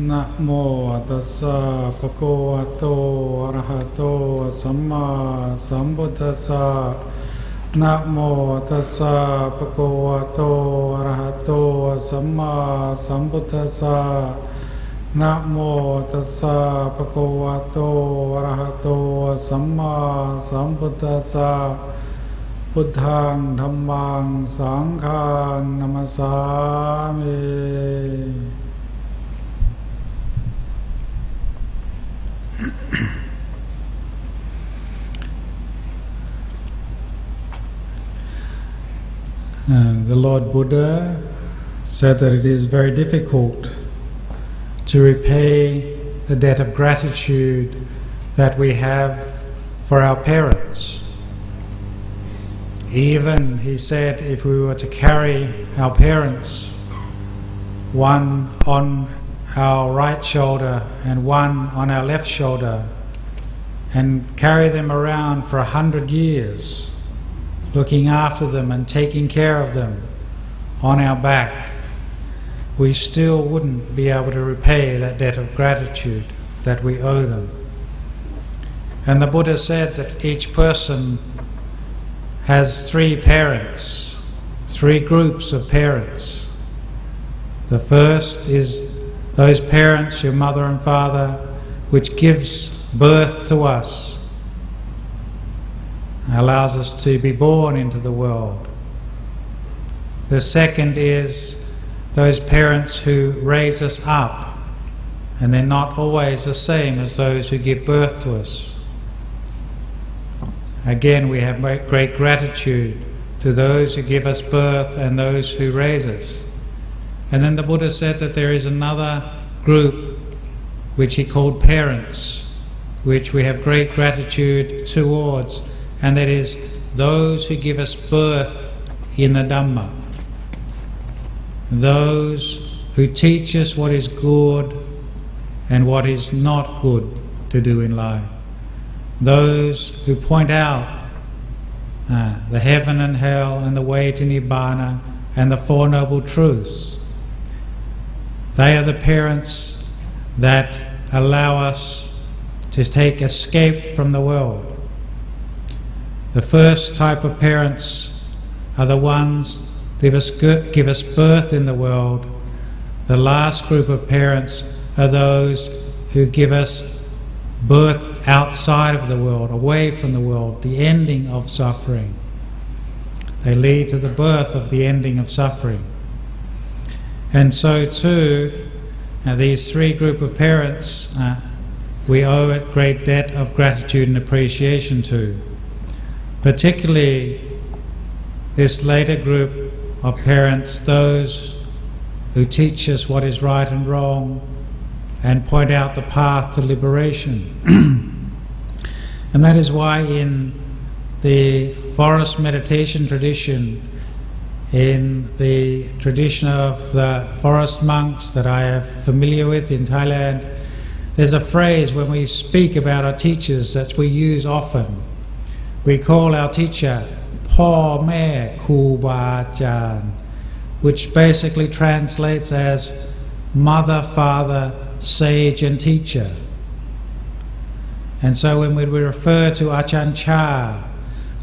นะโมตัสสะภะคะวะโตอะระหะโตสัมมาสัมพุทธัสสะนะโมตัสสะภะคะวะโตอะระหะโตสัมมาสัมพุทธัสสะนะโมตัสสะภะคะวะโตอะระหะโตสัมมาสัมพุทธัสสะพุทธังธัมมังสังฆังนะมัสสามิ The Lord Buddha said that it is very difficult to repay the debt of gratitude that we have for our parents. Even, he said, if we were to carry our parents, one on our right shoulder and one on our left shoulder, and carry them around for 100 years, looking after them and taking care of them on our back, we still wouldn't be able to repay that debt of gratitude that we owe them. And the Buddha said that each person has three parents, three groups of parents. The first is those parents, your mother and father, which gives birth to us, allows us to be born into the world. The second is those parents who raise us up, and they're not always the same as those who give birth to us. Again, we have great gratitude to those who give us birth and those who raise us. And then the Buddha said that there is another group which he called parents, which we have great gratitude towards, and that is those who give us birth in the Dhamma. Those who teach us what is good and what is not good to do in life. Those who point out the heaven and hell and the way to Nibbana and the Four Noble Truths. They are the parents that allow us to take escape from the world. The first type of parents are the ones that give us birth in the world. The last group of parents are those who give us birth outside of the world, away from the world, the ending of suffering. They lead to the birth of the ending of suffering. And so too, these three group of parents we owe a great debt of gratitude and appreciation to. Particularly this later group of parents, those who teach us what is right and wrong and point out the path to liberation. And that is why in the forest meditation tradition, in the tradition of the forest monks that I am familiar with in Thailand, there's a phrase when we speak about our teachers that we use often. We call our teacher Paw Me Kru Ba Ajahn, which basically translates as mother, father, sage and teacher. And so when we refer to Ajahn Chah,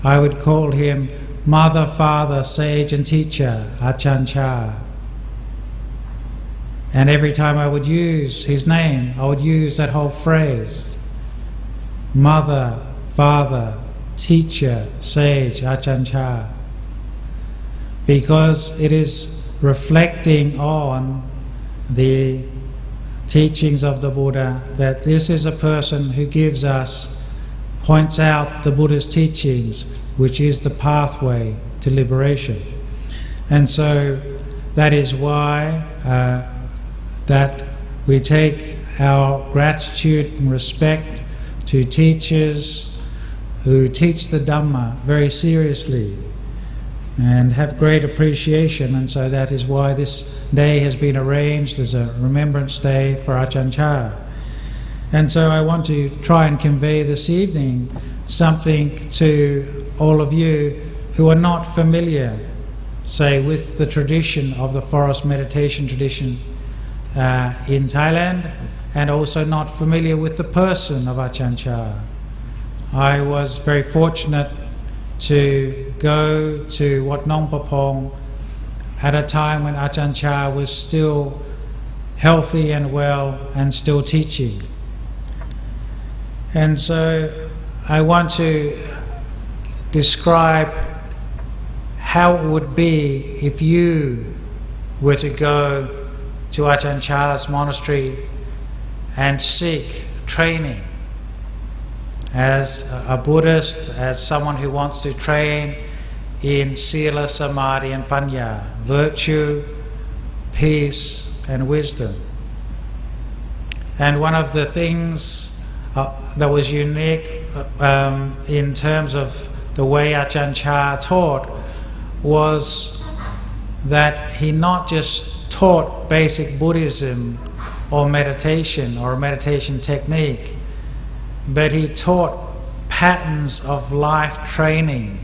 I would call him mother, father, sage and teacher, Ajahn Chah. And every time I would use his name, I would use that whole phrase. Mother, father, teacher, sage, Ajahn Chah. Because it is reflecting on the teachings of the Buddha that this is a person who gives us, points out the Buddha's teachings, which is the pathway to liberation. And so that is why that we take our gratitude and respect to teachers who teach the Dhamma very seriously and have great appreciation. And so that is why this day has been arranged as a remembrance day for Ajahn Chah. And so I want to try and convey this evening something to all of you who are not familiar, say, with the tradition of the forest meditation tradition, in Thailand, and also not familiar with the person of Ajahn Chah. I was very fortunate to go to Wat Nong Papong at a time when Ajahn Chah was still healthy and well and still teaching. And so I want to describe how it would be if you were to go to Ajahn Chah's monastery and seek training as a Buddhist, as someone who wants to train in Sila, Samadhi and Panya, virtue, peace and wisdom. And one of the things that was unique in terms of the way Ajahn Chah taught was that he not just taught basic Buddhism or meditation or a meditation technique, but he taught patterns of life training,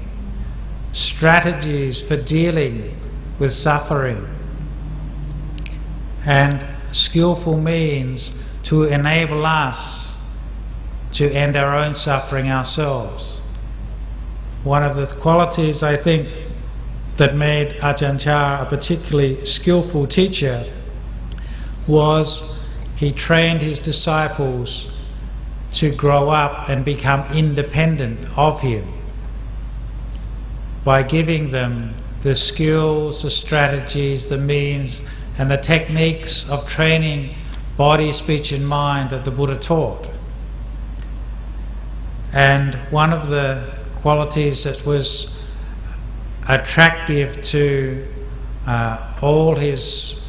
strategies for dealing with suffering, and skillful means to enable us to end our own suffering ourselves. One of the qualities I think that made Ajahn Chah a particularly skillful teacher was he trained his disciples to grow up and become independent of him by giving them the skills, the strategies, the means and the techniques of training body, speech and mind that the Buddha taught. And one of the qualities that was attractive to all his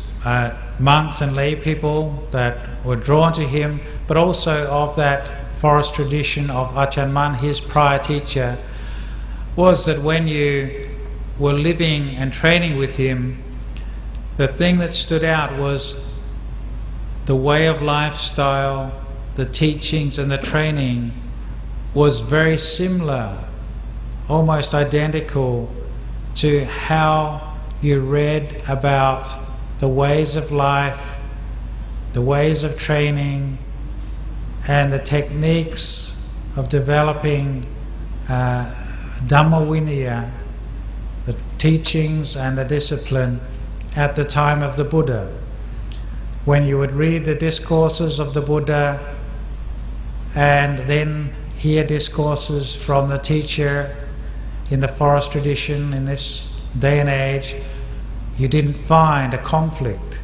monks and lay people that were drawn to him, but also of that forest tradition of Ajahn Mun, his prior teacher, was that when you were living and training with him, the thing that stood out was the way of lifestyle, the teachings and the training was very similar, almost identical to how you read about the ways of life, the ways of training and the techniques of developing Dhamma Vinaya, the teachings and the discipline at the time of the Buddha. When you would read the discourses of the Buddha and then hear discourses from the teacher in the forest tradition in this day and age, you didn't find a conflict.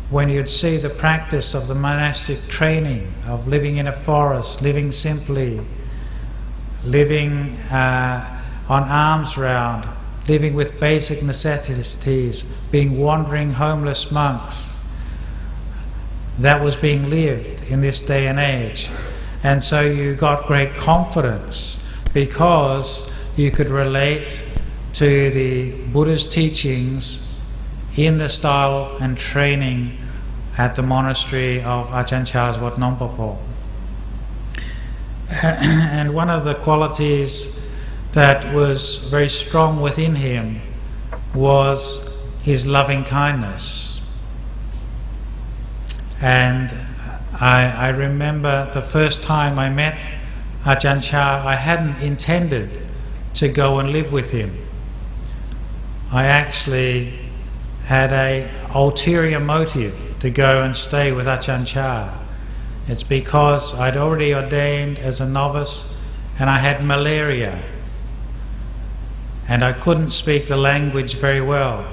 When you'd see the practice of the monastic training of living in a forest, living simply, living on alms round, living with basic necessities, being wandering homeless monks, that was being lived in this day and age. And so you got great confidence because you could relate to the Buddha's teachings in the style and training at the monastery of Ajahn Chah's Wat Nong Papong. And one of the qualities that was very strong within him was his loving kindness. And I remember the first time I met Ajahn Chah, I hadn't intended to go and live with him. I actually had an ulterior motive to go and stay with Ajahn Chah. It's because I'd already ordained as a novice and I had malaria and I couldn't speak the language very well,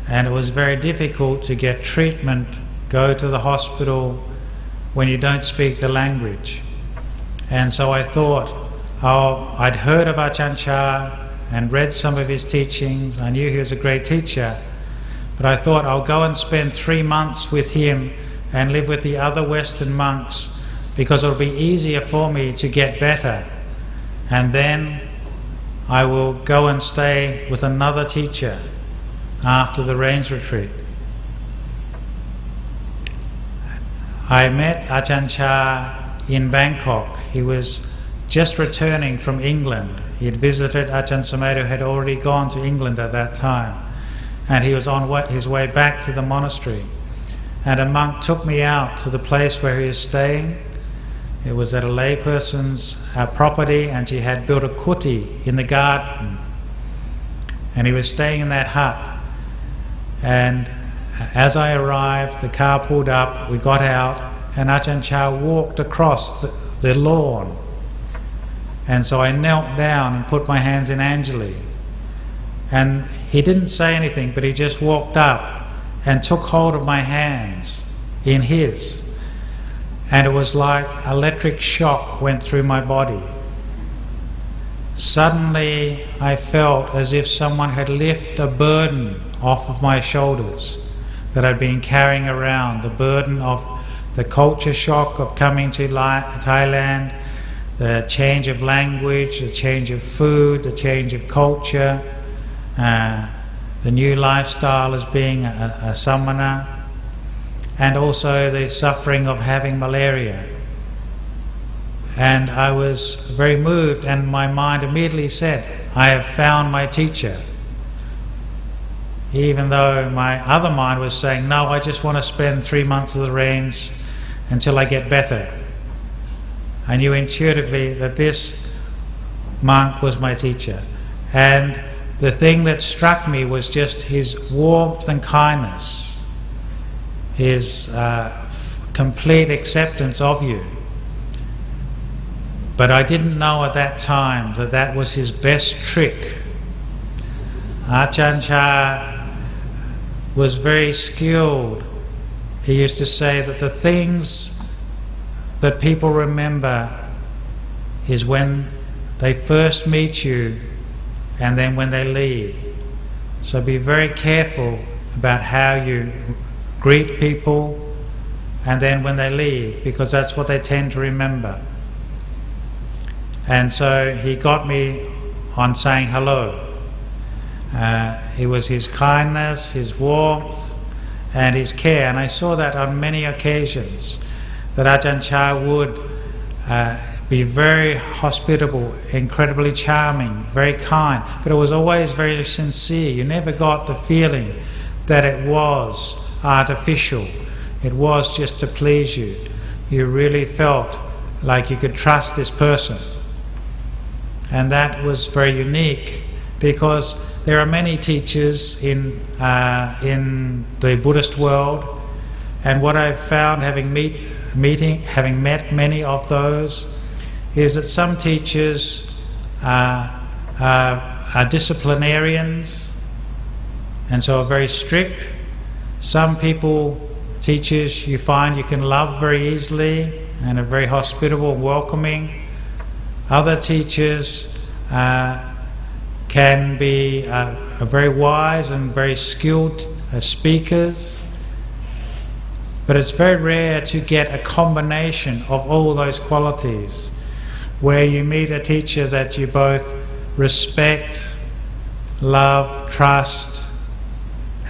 and it was very difficult to get treatment, go to the hospital when you don't speak the language. And so I thought, I'd heard of Ajahn Chah and read some of his teachings. I knew he was a great teacher, but I thought I'll go and spend 3 months with him and live with the other Western monks because it'll be easier for me to get better. And then I will go and stay with another teacher after the rains retreat. I met Ajahn Chah in Bangkok. He was just returning from England. He had visited Ajahn Sumedho, who had already gone to England at that time, and he was on his way back to the monastery. and a monk took me out to the place where he was staying. It was at a layperson's property, and she had built a kuti in the garden, and he was staying in that hut. And as I arrived, the car pulled up, we got out, and Ajahn Chah walked across the lawn. And so I knelt down and put my hands in Anjali. And he didn't say anything, but he just walked up and took hold of my hands in his. And it was like electric shock went through my body. Suddenly I felt as if someone had lifted a burden off of my shoulders that I'd been carrying around, the burden of the culture shock of coming to Thailand, the change of language, the change of food, the change of culture, the new lifestyle as being a samana, and also the suffering of having malaria. And I was very moved, and my mind immediately said, I have found my teacher. Even though my other mind was saying, no, I just want to spend 3 months of the rains until I get better. I knew intuitively that this monk was my teacher. And the thing that struck me was just his warmth and kindness, his complete acceptance of you. But I didn't know at that time that that was his best trick. Ajahn Chah was very skilled. He used to say that the things that people remember is when they first meet you and then when they leave. So be very careful about how you greet people and then when they leave, because that's what they tend to remember. And so he got me on saying hello. It was his kindness, his warmth, and his care. And I saw that on many occasions, that Ajahn Chah would be very hospitable, incredibly charming, very kind, but it was always very sincere. You never got the feeling that it was artificial. It was just to please you. You really felt like you could trust this person. And that was very unique, because there are many teachers in the Buddhist world, and what I've found having met many of those is that some teachers are disciplinarians and so are very strict. Some teachers you find you can love very easily and are very hospitable and welcoming. Other teachers can be very wise and very skilled speakers, but it's very rare to get a combination of all those qualities, where you meet a teacher that you both respect, love, trust,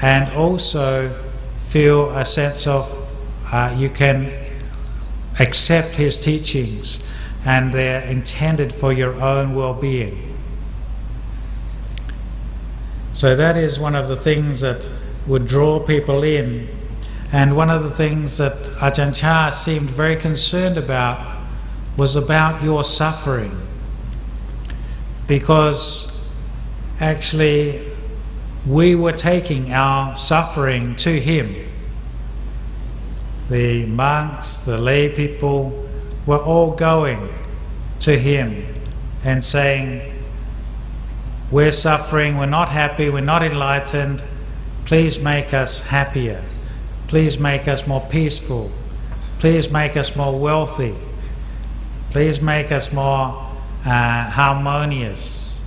and also feel a sense of you can accept his teachings and they're intended for your own well-being. So that is one of the things that would draw people in. And one of the things that Ajahn Chah seemed very concerned about was about your suffering. Because actually we were taking our suffering to him. The monks, the lay people were all going to him and saying, we're suffering, we're not happy, we're not enlightened, please make us happier, please make us more peaceful, please make us more wealthy, please make us more harmonious.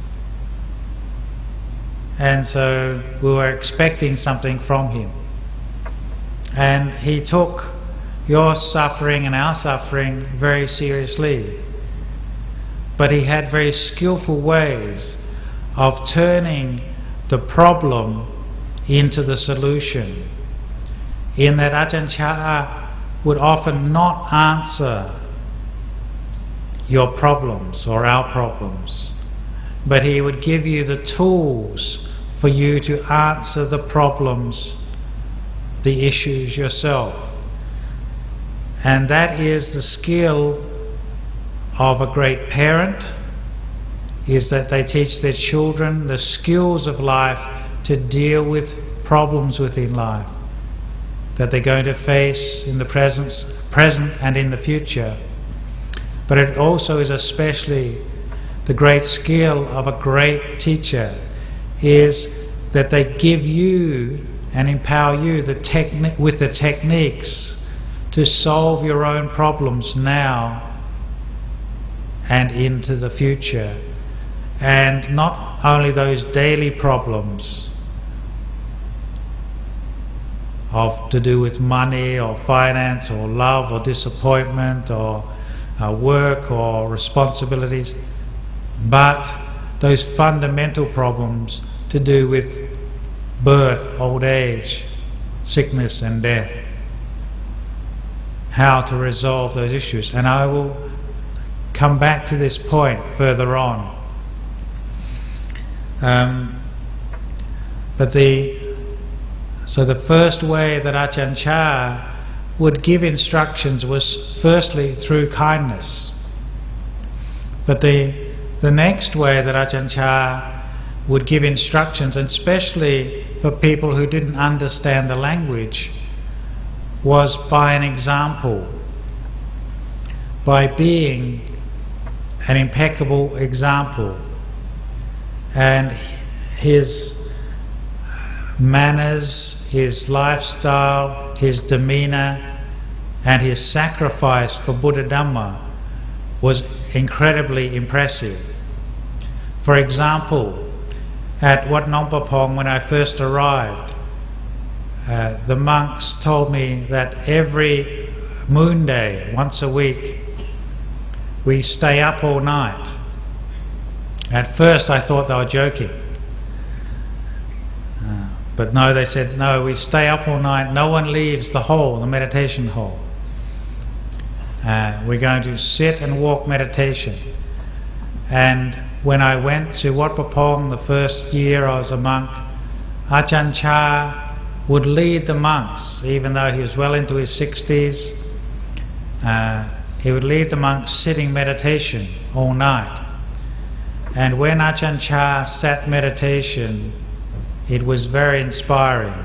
And so we were expecting something from him. And he took your suffering and our suffering very seriously. But he had very skillful ways of turning the problem into the solution. In that Ajahn Chah would often not answer your problems or our problems, but he would give you the tools for you to answer the problems the issues yourself. And that is the skill of a great parent, is that they teach their children the skills of life to deal with problems within life that they're going to face in the present and in the future. But it also is especially the great skill of a great teacher is that they give you and empower you with the techniques to solve your own problems now and into the future. And not only those daily problems to do with money or finance or love or disappointment or work or responsibilities, but those fundamental problems to do with birth, old age, sickness and death. How to resolve those issues. And I will come back to this point further on. So the first way that Ajahn Chah would give instructions was firstly through kindness. But the next way that Ajahn Chah would give instructions, and especially for people who didn't understand the language, was by an example, by being an impeccable example. And his manners, his lifestyle, his demeanour and his sacrifice for Buddha Dhamma was incredibly impressive. For example, at Wat Nong Papong, when I first arrived, the monks told me that every moon day, once a week, we stay up all night. At first I thought they were joking. But no, they said, no, we stay up all night, no one leaves the hall, the meditation hall. We're going to sit and walk meditation. And when I went to Wat Papong the first year I was a monk, Ajahn Chah would lead the monks, even though he was well into his 60s. He would lead the monks sitting meditation all night. And when Ajahn Chah sat meditation, it was very inspiring,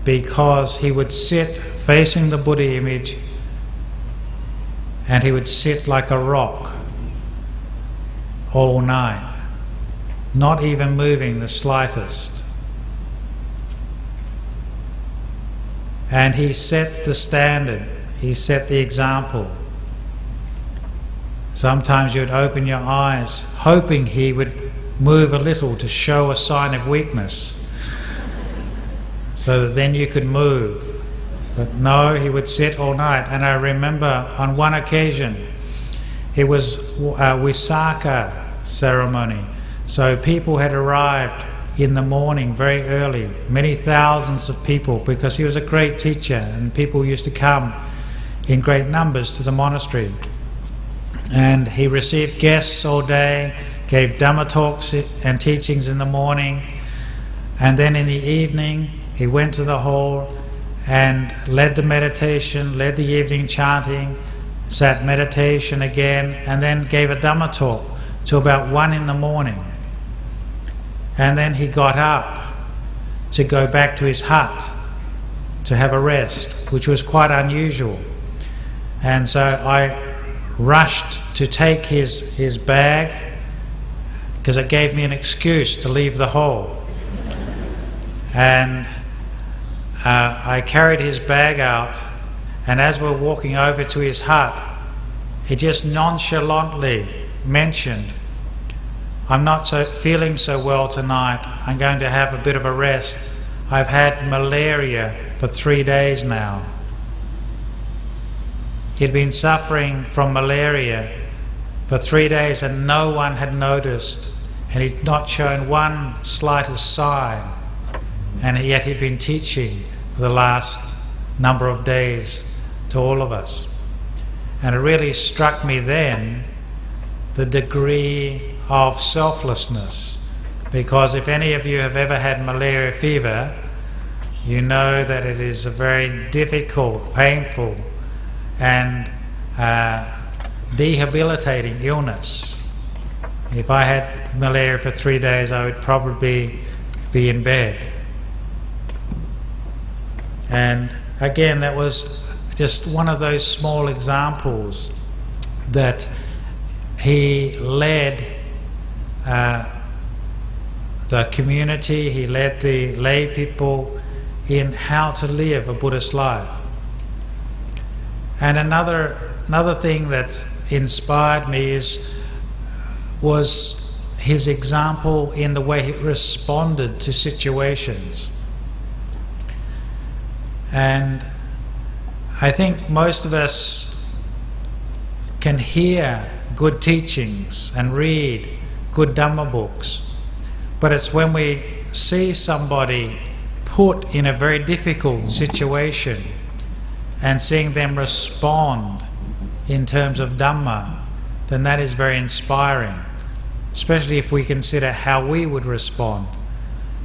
because he would sit facing the Buddha image and he would sit like a rock all night, not even moving the slightest. And he set the standard, he set the example. Sometimes you would open your eyes hoping he would move a little to show a sign of weakness, so that then you could move. But no, he would sit all night. And I remember on one occasion, it was a Visakha ceremony, so people had arrived in the morning very early, many thousands of people, because he was a great teacher and people used to come in great numbers to the monastery. And he received guests all day, gave Dhamma talks and teachings in the morning, and then in the evening he went to the hall and led the meditation, led the evening chanting, sat meditation again, and then gave a Dhamma talk till about 1 in the morning. And then he got up to go back to his hut to have a rest, which was quite unusual. And so I rushed to take his bag, because it gave me an excuse to leave the hall. And I carried his bag out, and as we were walking over to his hut, he just nonchalantly mentioned, I'm not feeling so well tonight, I'm going to have a bit of a rest. I've had malaria for 3 days now. He'd been suffering from malaria for 3 days and no one had noticed, and he'd not shown one slightest sign, and yet he'd been teaching for the last number of days to all of us. And it really struck me then the degree of selflessness, because if any of you have ever had malaria fever, you know that it is a very difficult, painful and debilitating illness. If I had malaria for 3 days, I would probably be in bed. And again, that was just one of those small examples that he led the community, he led the lay people in how to live a Buddhist life. And another thing that inspired me was his example in the way he responded to situations. And I think most of us can hear good teachings and read good Dhamma books, but it's when we see somebody put in a very difficult situation and seeing them respond in terms of Dhamma, then that is very inspiring, especially if we consider how we would respond.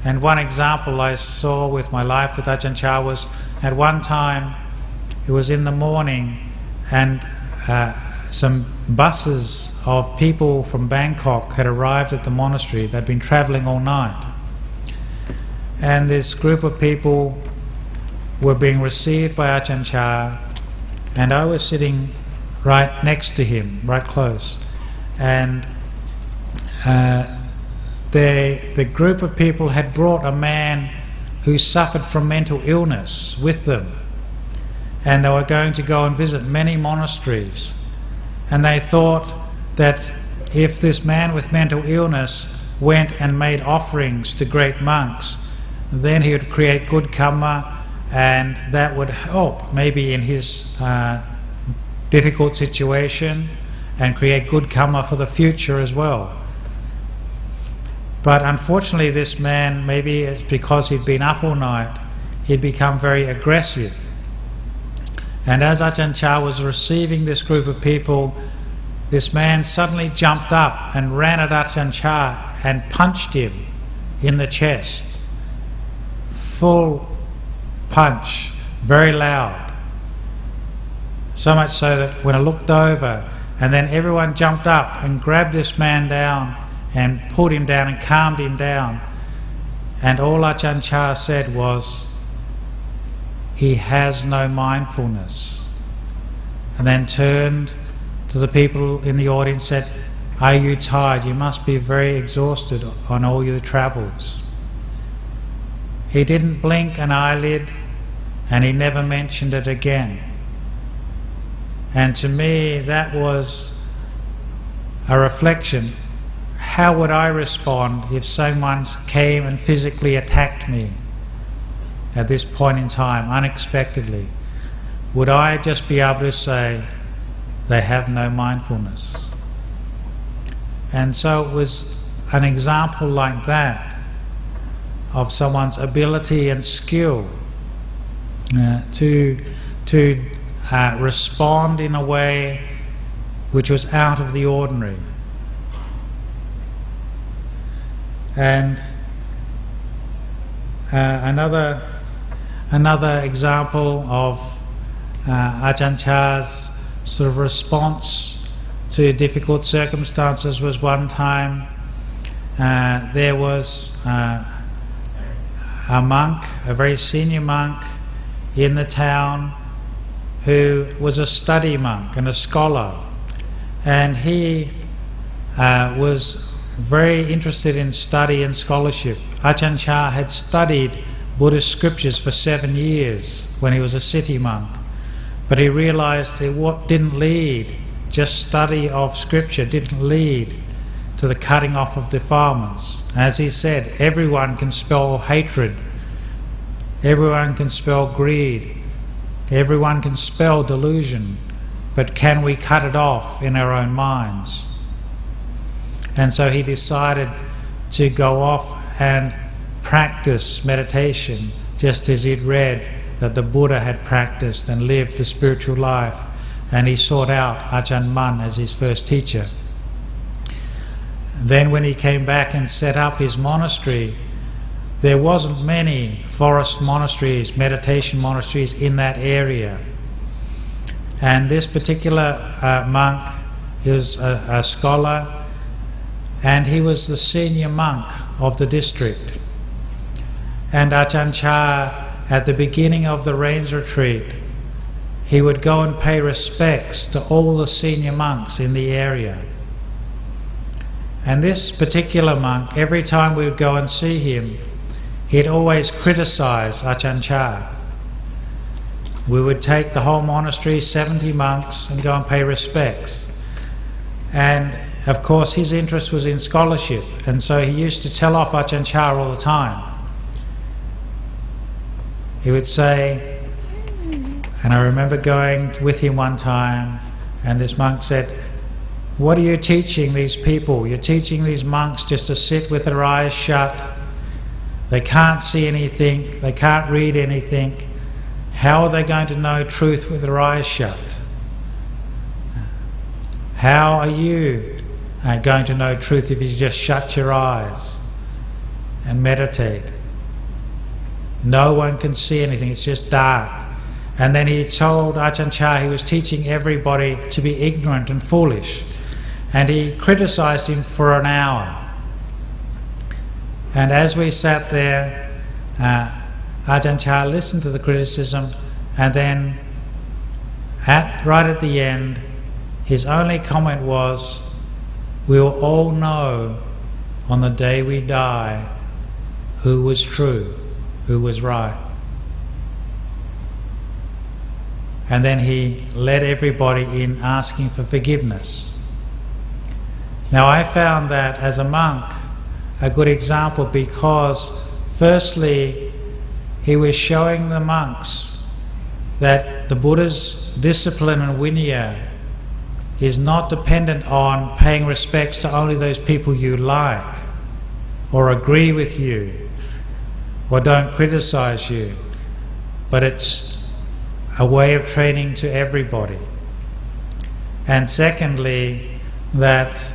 And one example I saw with my life with Ajahn Chah was, at one time, it was in the morning, and some buses of people from Bangkok had arrived at the monastery. They'd been travelling all night. And this group of people were being received by Ajahn Chah, and I was sitting right next to him, right close. And the group of people had brought a man who suffered from mental illness with them, and they were going to go and visit many monasteries, and they thought that if this man with mental illness went and made offerings to great monks, then he would create good karma, and that would help maybe in his difficult situation and create good karma for the future as well. But unfortunately, this man, maybe it's because he'd been up all night, he'd become very aggressive. And as Ajahn Chah was receiving this group of people, this man suddenly jumped up and ran at Ajahn Chah and punched him in the chest. Full punch, very loud. So much so that when I looked over, and then everyone jumped up and grabbed this man down and pulled him down and calmed him down. And all Ajahn Chah said was, "He has no mindfulness." And then turned to the people in the audience and said, "Are you tired? You must be very exhausted on all your travels." He didn't blink an eyelid, and he never mentioned it again. And to me, that was a reflection. How would I respond if someone came and physically attacked me at this point in time, unexpectedly? Would I just be able to say, they have no mindfulness? And so it was an example like that of someone's ability and skill to respond in a way which was out of the ordinary. And another example of Ajahn Chah's sort of response to difficult circumstances was one time there was a monk, a very senior monk in the town, who was a study monk and a scholar, and he was very interested in study and scholarship. Ajahn Chah had studied Buddhist scriptures for 7 years when he was a city monk, but he realized it didn't lead, just study of scripture didn't lead to the cutting off of defilements. As he said, everyone can spell hatred, everyone can spell greed, everyone can spell delusion, but can we cut it off in our own minds? And so he decided to go off and practice meditation, just as he'd read that the Buddha had practiced and lived the spiritual life, and he sought out Ajahn Mun as his first teacher. Then when he came back and set up his monastery, there wasn't many forest monasteries, meditation monasteries in that area. And this particular monk, he was a scholar, and he was the senior monk of the district. And Ajahn Chah, at the beginning of the rains retreat, he would go and pay respects to all the senior monks in the area. And this particular monk, every time we would go and see him, he'd always criticize Ajahn Chah. We would take the whole monastery, 70 monks, and go and pay respects. And of course his interest was in scholarship, and so he used to tell off Ajahn Chah all the time. He would say, and I remember going with him one time, and this monk said, "What are you teaching these people? You're teaching these monks just to sit with their eyes shut. They can't see anything, they can't read anything. How are they going to know truth with their eyes shut? How are you going to know truth if you just shut your eyes and meditate? No one can see anything, it's just dark." And then he told Ajahn Chah he was teaching everybody to be ignorant and foolish. And he criticized him for an hour. And as we sat there, Ajahn Chah listened to the criticism, and then right at the end, his only comment was, "We will all know on the day we die who was true, who was right." And then he led everybody in asking for forgiveness. Now I found that as a monk a good example, because firstly he was showing the monks that the Buddha's discipline and vinaya is not dependent on paying respects to only those people you like or agree with you or don't criticize you, but it's a way of training to everybody. And secondly, that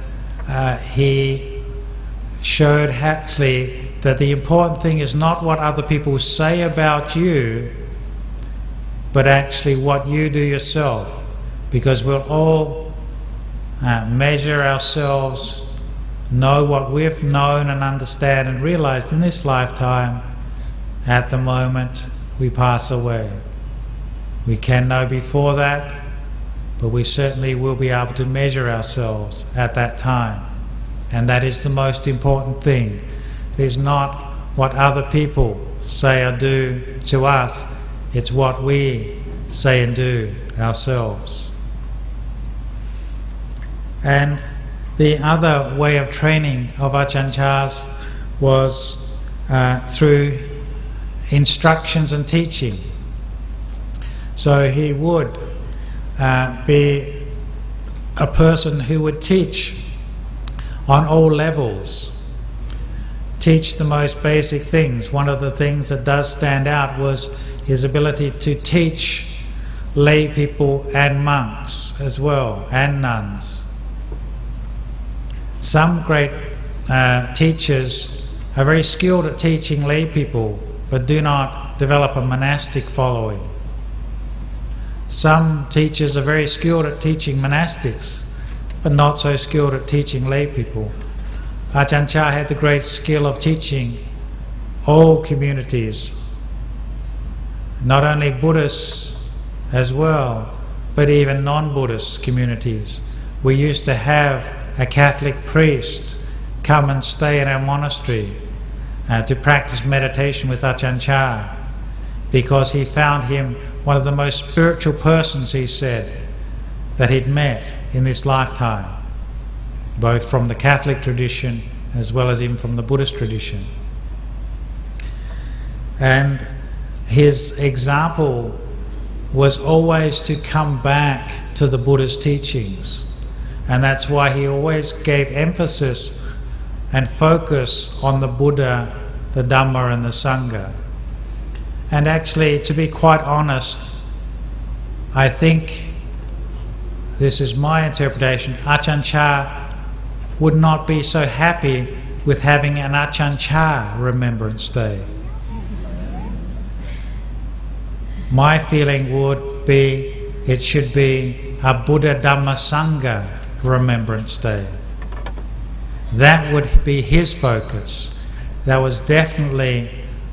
he showed actually that the important thing is not what other people say about you, but actually what you do yourself, because we'll all measure ourselves, know what we've known and understand and realized in this lifetime at the moment we pass away. We can know before that, but we certainly will be able to measure ourselves at that time. And that is the most important thing. It is not what other people say or do to us, it's what we say and do ourselves. And the other way of training of Ajahn Chah's was through instructions and teaching. So he would be a person who would teach on all levels, teach the most basic things. One of the things that does stand out was his ability to teach lay people and monks as well, and nuns. Some great teachers are very skilled at teaching lay people, but do not develop a monastic following. Some teachers are very skilled at teaching monastics, but not so skilled at teaching lay people. Ajahn Chah had the great skill of teaching all communities, not only Buddhists as well, but even non-Buddhist communities. We used to have a Catholic priest come and stay in our monastery to practice meditation with Ajahn Chah, because he found him one of the most spiritual persons, he said, that he'd met in this lifetime, both from the Catholic tradition as well as even from the Buddhist tradition. And his example was always to come back to the Buddha's teachings, and that's why he always gave emphasis and focus on the Buddha, the Dhamma and the Sangha. And actually, to be quite honest, I think, this is my interpretation, Ajahn Chah would not be so happy with having an Ajahn Chah Remembrance Day. My feeling would be it should be a Buddha Dhamma Sangha Remembrance Day. That would be his focus. That was definitely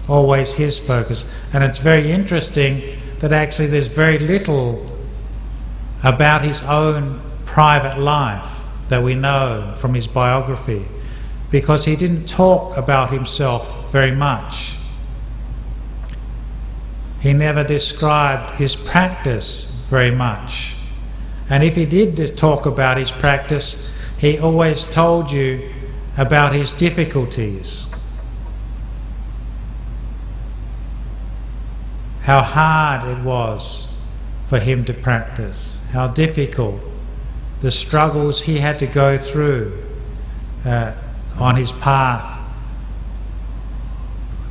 always his focus. And it's very interesting that actually there's very little about his own private life that we know from his biography, because he didn't talk about himself very much. He never described his practice very much. And if he did talk about his practice, he always told you about his difficulties. How hard it was for him to practice, how difficult, the struggles he had to go through on his path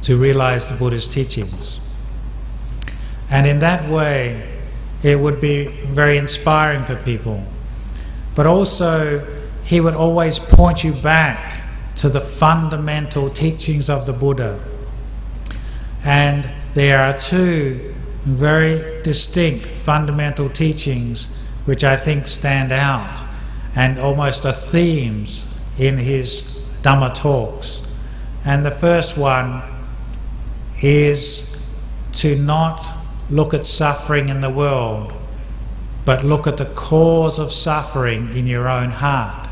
to realize the Buddha's teachings. And in that way, it would be very inspiring for people. But also, he would always point you back to the fundamental teachings of the Buddha. And there are two very distinct fundamental teachings which I think stand out and almost are themes in his Dhamma talks. And the first one is to not look at suffering in the world, but look at the cause of suffering in your own heart.